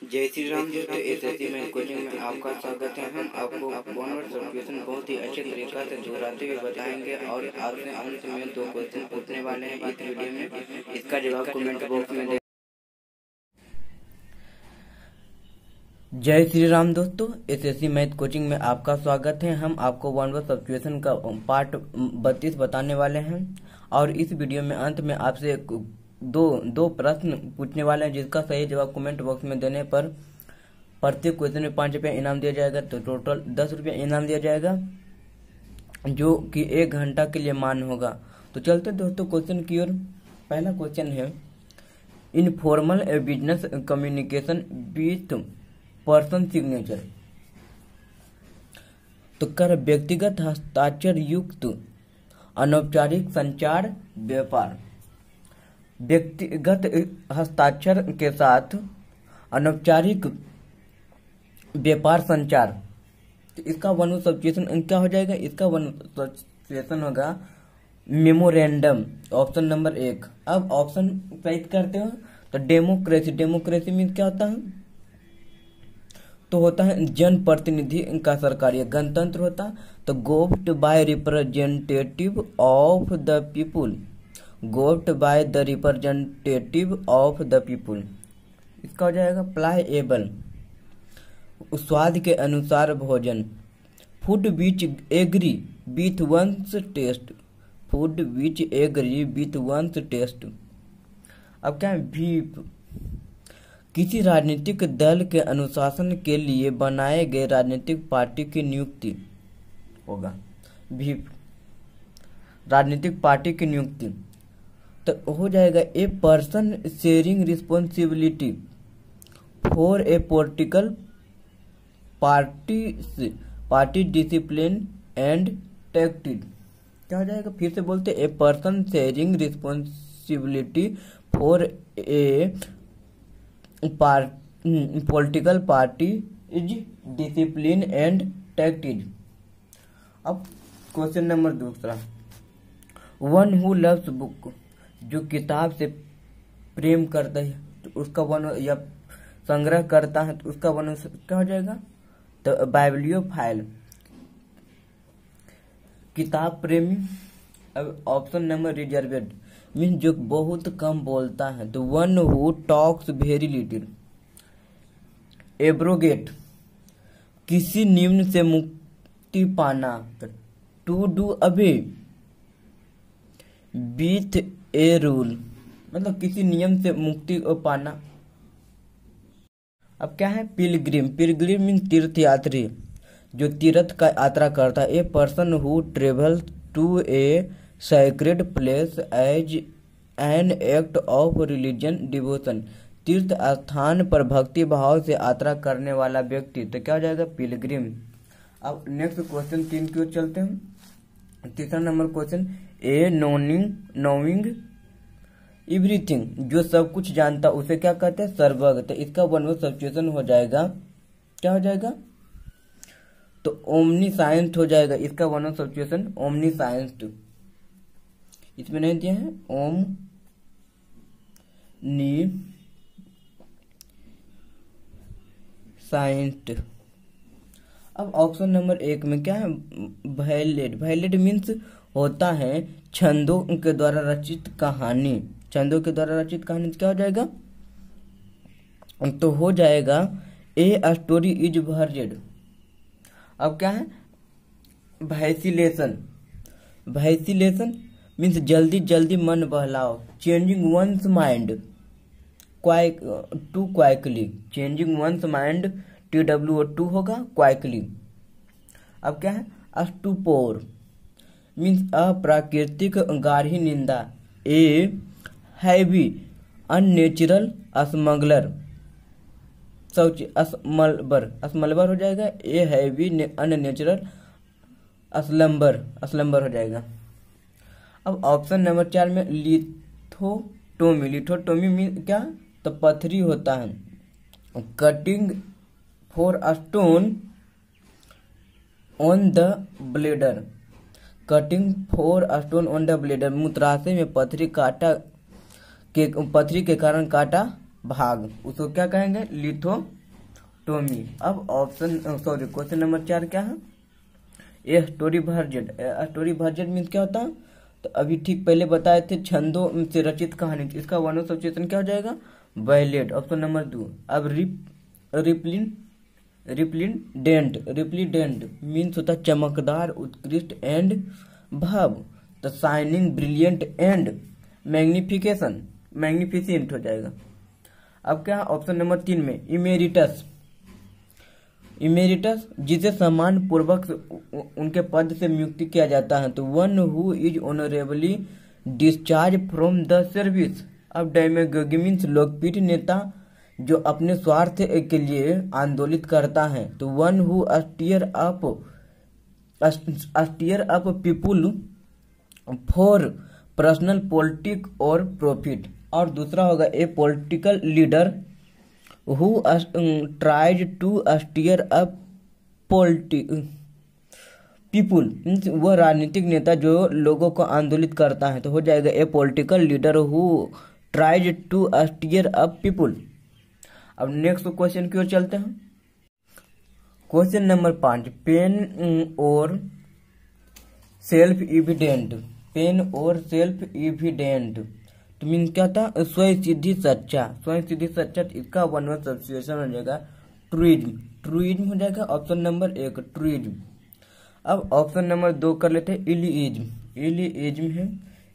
जय श्री राम दोस्तों, एसएससी में कोचिंग में आपका स्वागत है। हम आपको वन वर्ड सब्स्टिट्यूशन बहुत ही अच्छे तरीका से दोहराते हुए बताएंगे और आपसे अंत में 2 क्वेश्चन पूछने वाले हैं इस वीडियो में। इसका जवाब कमेंट बॉक्स में दे। जय श्री राम दोस्तों, एसएससी मैथ कोचिंग में आपका स्वागत है। हम आपको वन वर्ड सब्स्टिट्यूशन का पार्ट 32 बताने वाले हैं और इस वीडियो में अंत में आपसे दो प्रश्न पूछने वाले हैं, जिसका सही जवाब कमेंट बॉक्स में देने पर प्रत्येक क्वेश्चन में 5 रुपया इनाम दिया जाएगा। तो टोटल 10 रुपया इनाम दिया जाएगा, जो कि 1 घंटा के लिए मान होगा। तो चलते दोस्तों क्वेश्चन की ओर। पहला क्वेश्चन है, informal business communication with person signature. तो कर व्यक्तिगत हस्ताक्षर युक्त अनौपचारिक संचार व्यापार। व्यक्तिगत हस्ताक्षर के साथ अनौपचारिक व्यापार संचार। तो इसका वन वर्ड सब्स्टिट्यूशन क्या हो जाएगा? इसका वन वर्ड सब्स्टिट्यूशन होगा मेमोरेंडम, ऑप्शन नंबर 1। अब ऑप्शन टाइप करते हो तो डेमोक्रेसी। डेमोक्रेसी मीन्स क्या होता है? तो होता है जन प्रतिनिधि का सरकारी गणतंत्र होता। तो governed by representative of the people. Governed by the representative of the people. इसका हो जाएगा प्लाएबल, स्वाद के अनुसार भोजन। Food which agree with one's taste. Food which agree with one's taste. अब क्या है? व्हीप, किसी राजनीतिक दल के अनुशासन के लिए बनाए गए राजनीतिक पार्टी की नियुक्ति होगा। व्हीप, राजनीतिक पार्टी की नियुक्ति। तो हो जाएगा a person sharing responsibility for a political party discipline and tactics. क्या हो जाएगा? फिर से बोलते, a person sharing responsibility for a political party is discipline and tactics. अब question number 2, one who loves book, जो किताब से प्रेम करता है तो उसका वन या संग्रह करता है तो उसका वन क्या हो जाएगा? तो बाइब्लियोफाइल, किताब प्रेमी। अब ऑप्शन नंबर रिजर्वेड मीन्स जो बहुत कम बोलता है, तो one who talks very little. Abrogate, किसी निम्न से मुक्ति पाना, तो to do away with a rule, मतलब किसी नियम से मुक्ति पाना। अब क्या है? पिलग्रिम। पिलग्रिम मीन्स तीर्थयात्री, जो तीर्थ का यात्रा करता है। A person who travels to a sacred place as an act of religion devotion. तीर्थ स्थान पर भक्ति भाव से यात्रा करने वाला व्यक्ति। तो क्या हो जाएगा? पिलग्रिम। अब नेक्स्ट क्वेश्चन 3 की ओर चलते हैं। तीसरा नंबर क्वेश्चन, ए नोइंग एवरीथिंग, जो सब कुछ जानता उसे क्या कहते हैं? सर्वज्ञ। तो इसका वन वर्ड सब्स्टिट्यूशन हो जाएगा, क्या हो जाएगा? तो ओमनीसाइंट हो जाएगा। इसका वन वर्ड सब्स्टिट्यूशन ओमनीसाइंट। इसमें नहीं दिया है ओमनीसाइंट। अब ऑप्शन नंबर 1 में क्या है? वायलेट। वायलेट मीन्स होता है छंदों के द्वारा रचित कहानी। छंदों के द्वारा रचित कहानी क्या हो जाएगा? तो हो जाएगा ए स्टोरी इज वर्जेड। अब क्या है? वैसिलेशन। वैसिलेशन मीन्स जल्दी जल्दी मन बहलाओ। Changing one's mind to quickly. Changing one's mind TWO2 होगा, क्वाइकली। अब क्या है? स्टुपोर मीन्स अप्राकृतिक गाढ़ी निंदा। A heavy unnatural slumber. Slumber हो जाएगा। ए हैवी अननेचुरल स्लम्बर हो जाएगा। अब ऑप्शन नंबर 4 में लिथोटोमी। लिथोटोमी मीन क्या? तो पथरी होता है। Cutting for a stone on the bladder. Cutting for a stone on the bladder, मूत्राशय में पथरी के कारण कांटा भाग, उसको क्या कहेंगे? लिथोटोमी। अब क्वेश्चन नंबर 4 क्या है? ए स्टोरी वर्जेट। स्टोरी वर्जेट मीन्स क्या होता है? तो अभी ठीक पहले बताए थे छंदों से रचित कहानी, इसका वन ऑफ सब्जेक्शन क्या हो जाएगा? बैलेट। Option number 2। अब रिप्लिडेंट मीन्स होता है चमकदार, उत्कृष्ट एंड भव। तो शाइनिंग, ब्रिलियंट एंड मैग्निफिसेंट हो जाएगा। अब क्या? ऑप्शन नंबर 3 में इमेरिटस जिसे सम्मान पूर्वक उनके पद से नियुक्त किया जाता है। तो one who is honourably discharge from the service. अब डेमागोगी मीन्स लोकप्रिय नेता जो अपने स्वार्थ के लिए आंदोलित करता है। तो one who stir up people for personal politic और प्रॉफिट। और दूसरा होगा a political leader who tries to stir up people means वह राजनीतिक नेता जो लोगों को आंदोलित करता है। तो हो जाएगा a political leader who tries to stir up people. अब नेक्स्ट क्वेश्चन की ओर चलते हैं। क्वेश्चन नंबर 5, पेन और सेल्फ इविडेंट। पेन और सेल्फ इविडेंट तो मीन क्या था? स्वयं सिद्धि सच्चा। स्वयं सिद्धि सच्चा, इसका वन वर्ड सब्स्टिट्यूशन हो जाएगा ट्रूइज्म हो जाएगा। Option number 1 ट्रूइज्म। अब ऑप्शन नंबर 2 कर लेते हैं इलिइज्म है।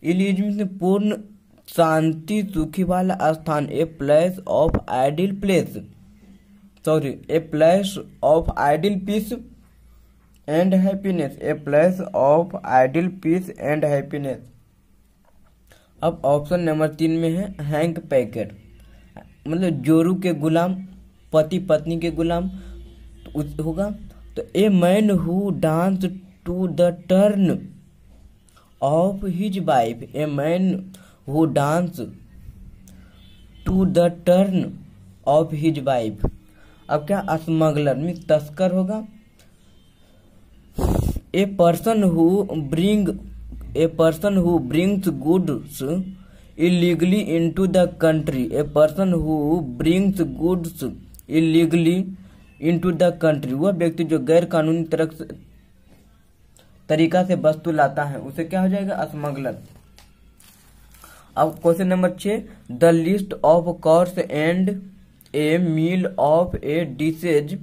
इलिइज्म से पूर्ण शांति, सुखी वाला स्थान, a place of ideal peace and happiness. A place of ideal peace and happiness. अब ऑप्शन नंबर 3 में है हैंक पैकेट, मतलब जोरू के गुलाम, पति पत्नी के गुलाम होगा। तो a man who dance to the turn of his wife. A man who dance to the turn of his wife. अब क्या? स्मगलर मीन्स तस्कर होगा। A person who brings goods illegally into the country. A person who brings goods illegally into the country, वह व्यक्ति जो गैर कानूनी तरीका से वस्तु लाता है, उसे क्या हो जाएगा? स्मगलर। अब question number 6, the list of course and a meal of a dishes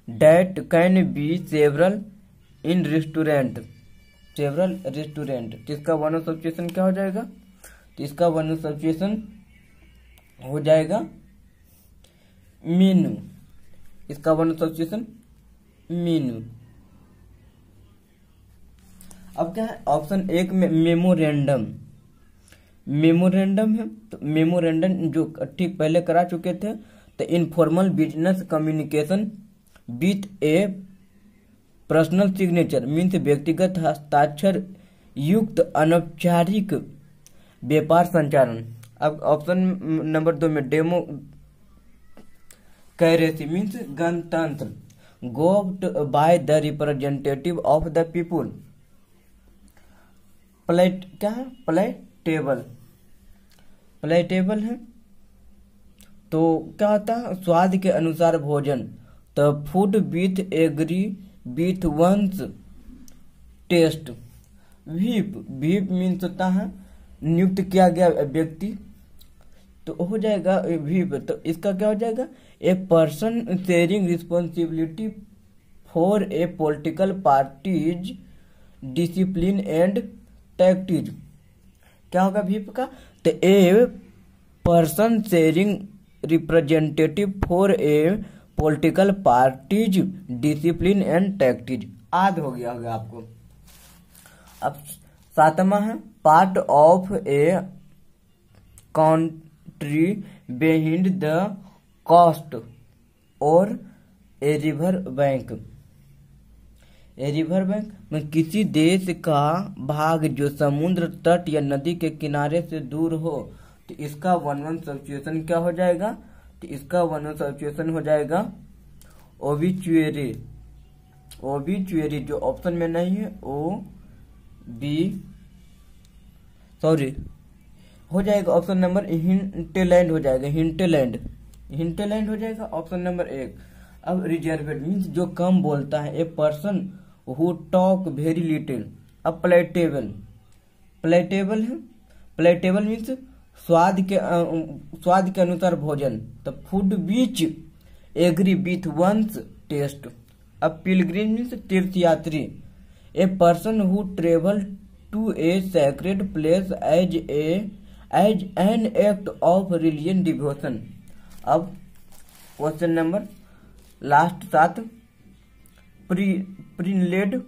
that can be several in restaurant. इसका वन ऑफ सब्स्टिट्यूशन क्या हो जाएगा? तो इसका वन ऑफ सब्स्टिट्यूशन हो जाएगा मीनू। इसका वन ऑफ सब्स्टिट्यूशन मीनू। अब क्या है? ऑप्शन 1 में मेमोरेंडम है। तो मेमोरेंडम जो ठीक पहले करा चुके थे। तो informal business communication with A personal signature means व्यक्तिगत हस्ताक्षर युक्त अनौपचारिक व्यापार संचालन। अब ऑप्शन नंबर 2 में डेमोक्रेसी मीन्स गणतंत्र, governed by the representative of the people. क्या है? प्लेटेबल है। तो क्या होता है? स्वाद के अनुसार भोजन। तो food with agree with one's taste. Weep means होता है नियुक्त किया गया व्यक्ति, तो हो जाएगा वीप। तो इसका क्या हो जाएगा? A person sharing responsibility for a political parties discipline and tactics. क्या होगा वीप का? तो a person sharing representative for a political parties discipline and tactics. याद हो गया होगा आपको। अब 7वां है part of a country behind the coast और a river bank. A river bank में किसी देश का भाग जो समुद्र तट या नदी के किनारे से दूर हो। तो इसका वन सब्स्टिट्यूशन क्या हो जाएगा? तो इसका वन सब्स्टिट्यूशन हो जाएगा ओबिचुएरी जो ऑप्शन में नहीं है। हो जाएगा ऑप्शन नंबर हिंटलैंड हो जाएगा, हिंटलैंड हो जाएगा ऑप्शन नंबर 1। अब रिजर्वेड मीन्स जो कम बोलता है, a person who talk very little. अब प्लेटेबल है, प्लेटेबल मीन्स स्वाद के अनुसार भोजन। तो food which agree with one's taste. अब पिलग्रिम मीन्स तीर्थयात्री, a person who travel to a sacred place as an act of religious devotion. अब question number last 7, printed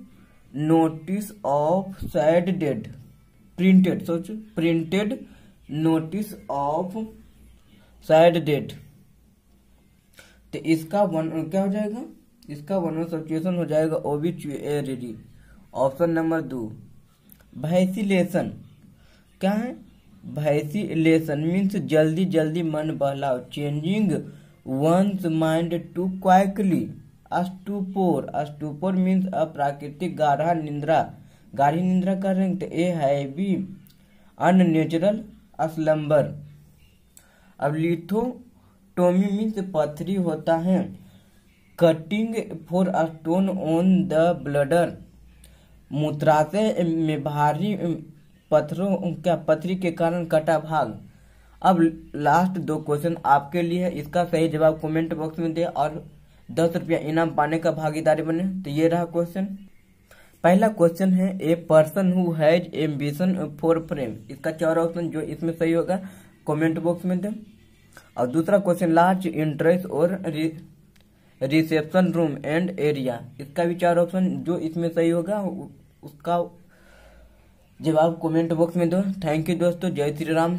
notice of sad death, printed notice of sad death. तो इसका क्या हो जाएगा, इसका one substitution हो जाएगा ओबिचुअरी, ऑप्शन नंबर 2। वैसिलेशन क्या है, वैसिलेशन मीन्स जल्दी जल्दी मन बहलाव, changing one's mind to quickly. Stupor means अप्राकृतिक गाढ़ी निंद्रा कर रहे हैं। तो ए हैवी अननेचुरल स्लम्बर। अब लिथोटोमी मीन्स पथरी होता है, cutting for a stone on the bladder, मूत्राशय में भारी पथरी के कारण कटा भाग। अब लास्ट 2 क्वेश्चन आपके लिए है, इसका सही जवाब कमेंट बॉक्स में दे और 10 रुपया इनाम पाने का भागीदारी बने। तो ये रहा क्वेश्चन। पहला क्वेश्चन है, a person who has ambition for frame. इसका 4 ऑप्शन जो इसमें सही होगा कमेंट बॉक्स में दे। और दूसरा क्वेश्चन, लार्ज इंटरेस्ट और रिसेप्शन रूम एंड एरिया। इसका भी 4 ऑप्शन जो इसमें सही होगा उसका जवाब कमेंट बॉक्स में दो। थैंक यू दोस्तों, जय श्री राम।